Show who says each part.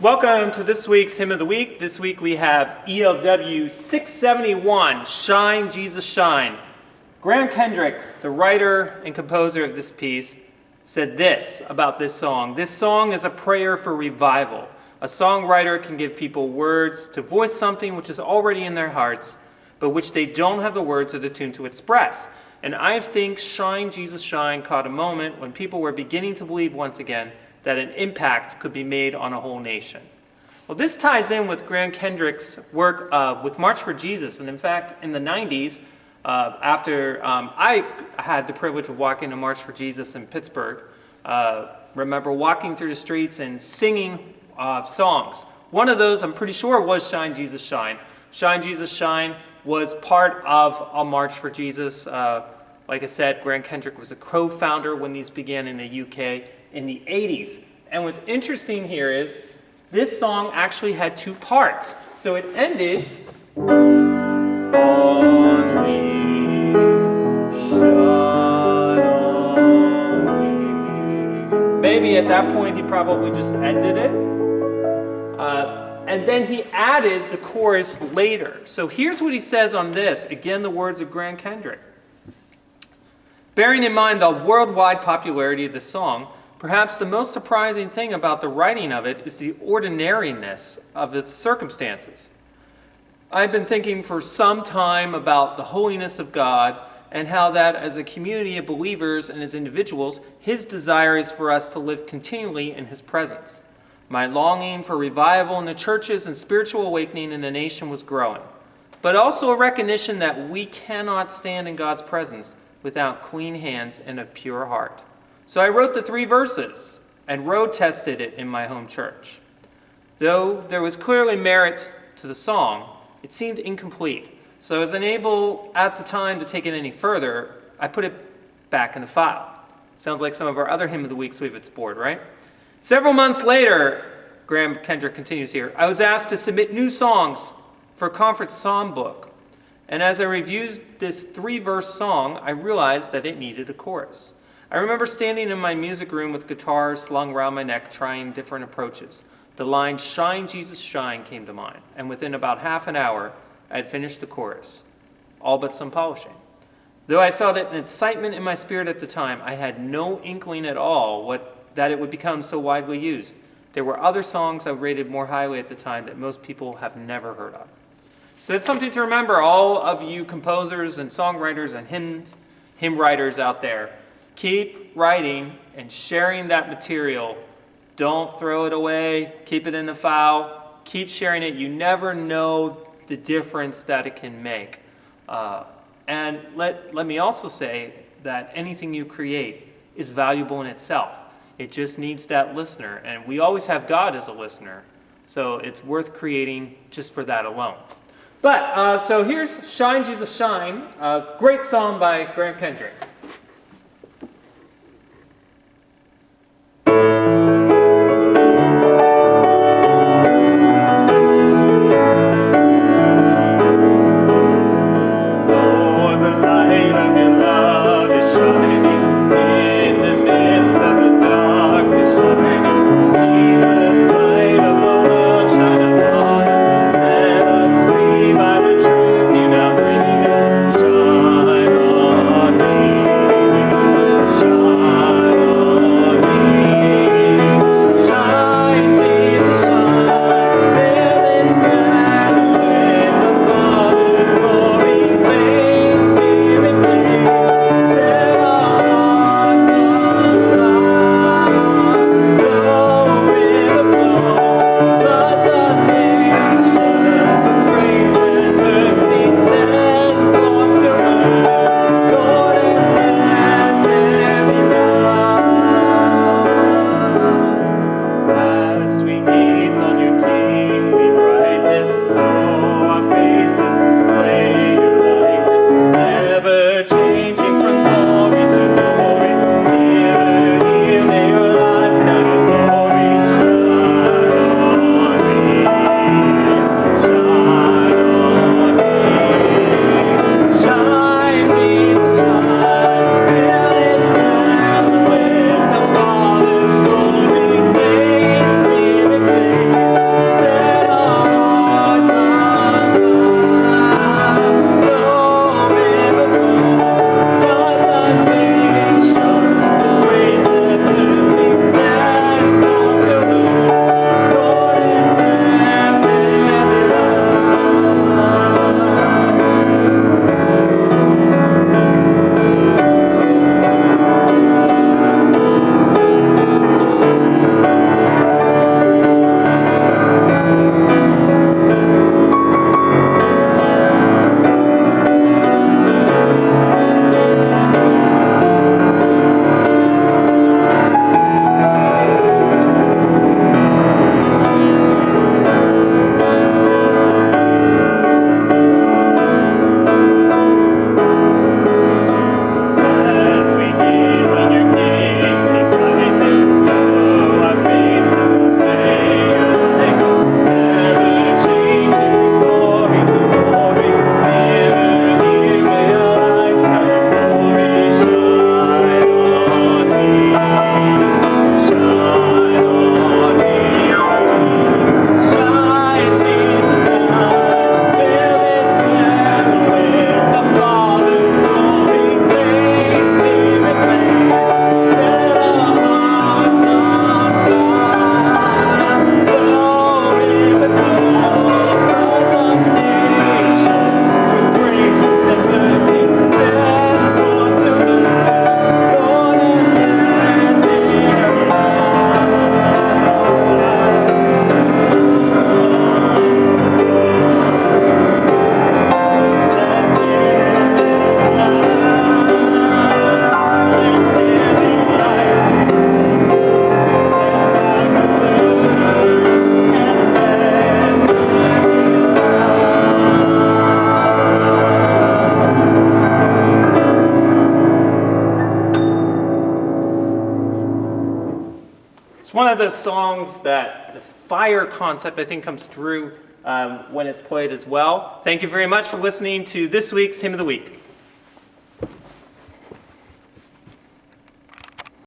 Speaker 1: Welcome to this week's Hymn of the Week. This week we have ELW 671, Shine, Jesus, Shine. Graham Kendrick, the writer and composer of this piece, said this about this song. This song is a prayer for revival. A songwriter can give people words to voice something which is already in their hearts, but which they don't have the words or the tune to express. And I think Shine, Jesus, Shine caught a moment when people were beginning to believe once again that an impact could be made on a whole nation. Well, this ties in with Graham Kendrick's work with March for Jesus. And in fact, in the 90s, after I had the privilege of walking to March for Jesus in Pittsburgh, remember walking through the streets and singing songs. One of those, I'm pretty sure, was Shine, Jesus, Shine. Shine, Jesus, Shine was part of a March for Jesus. Like I said, Graham Kendrick was a co-founder when these began in the UK in the 80s. And what's interesting here is this song actually had two parts. So it ended on me, shine on me. Maybe at that point he probably just ended it. And then he added the chorus later. So here's what he says on this. Again, the words of Graham Kendrick. Bearing in mind the worldwide popularity of the song, perhaps the most surprising thing about the writing of it is the ordinariness of its circumstances. I've been thinking for some time about the holiness of God and how that as a community of believers and as individuals, His desire is for us to live continually in His presence. My longing for revival in the churches and spiritual awakening in the nation was growing, but also a recognition that we cannot stand in God's presence without clean hands and a pure heart. So I wrote the 3 verses and road tested it in my home church. Though there was clearly merit to the song, it seemed incomplete. So I was unable at the time to take it any further. I put it back in the file. Sounds like some of our other Hymn of the Weeks we've explored, right? Several months later, Graham Kendrick continues here, I was asked to submit new songs for a conference psalm book. And as I reviewed this 3-verse song, I realized that it needed a chorus. I remember standing in my music room with guitar slung around my neck, trying different approaches. The line, Shine, Jesus, Shine, came to mind. And within about half an hour, I had finished the chorus, all but some polishing. Though I felt an excitement in my spirit at the time, I had no inkling at all that it would become so widely used. There were other songs I rated more highly at the time that most people have never heard of. So it's something to remember, all of you composers and songwriters and hymn writers out there. Keep writing and sharing that material. Don't throw it away. Keep it in the file. Keep sharing it. You never know the difference that it can make. And let me also say that anything you create is valuable in itself. It just needs that listener. And we always have God as a listener. So it's worth creating just for that alone. But, so here's Shine, Jesus, Shine. A great song by Graham Kendrick.
Speaker 2: Shine on me.
Speaker 1: It's one of those songs that the fire concept, I think, comes through when it's played as well. Thank you very much for listening to this week's Hymn of the Week.